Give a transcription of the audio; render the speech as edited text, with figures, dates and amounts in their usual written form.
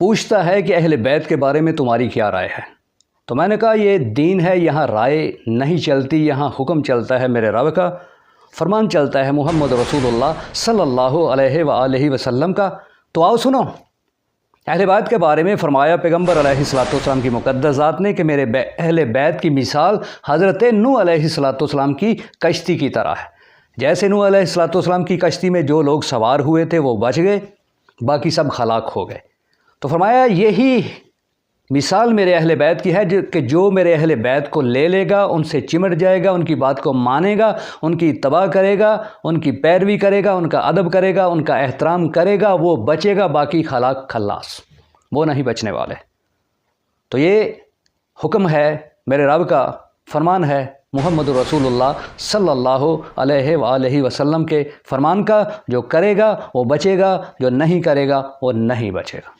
पूछता है कि अहले बैत के बारे में तुम्हारी क्या राय है। तो मैंने कहा ये दीन है, यहाँ राय नहीं चलती, यहाँ हुक्म चलता है मेरे रब का, फरमान चलता है मोहम्मद रसूलुल्लाह सल्लल्लाहु अलैहि वसल्लम का। तो आओ सुनो। अहले बैत के बारे में फरमाया पैगम्बर अलैहिस्सलाम की मुक़द्दस ज़ात ने कि मेरे अहले बैत की मिसाल हज़रत नूह अलैहिस्सलाम की कश्ती की तरह है। जैसे नूह अलैहिस्सलाम की कश्ती में जो लोग सवार हुए थे वो बच गए, बाकी सब हलाक हो गए। तो फरमाया यही मिसाल मेरे अहले बैत की है कि जो मेरे अहले बैत को ले लेगा, उनसे चिमट जाएगा, उनकी बात को मानेगा, उनकी इत्तबा करेगा, उनकी पैरवी करेगा, उनका अदब करेगा, उनका एहतराम करेगा, वो बचेगा, बाकी खलाक खल्लास वो नहीं बचने वाले। तो ये हुक्म है मेरे रब का, फरमान है मोहम्मद रसूलुल्लाह सल्लल्लाहु अलैहि वसल्लम के फरमान का। जो करेगा वो बचेगा, जो नहीं करेगा वो नहीं बचेगा।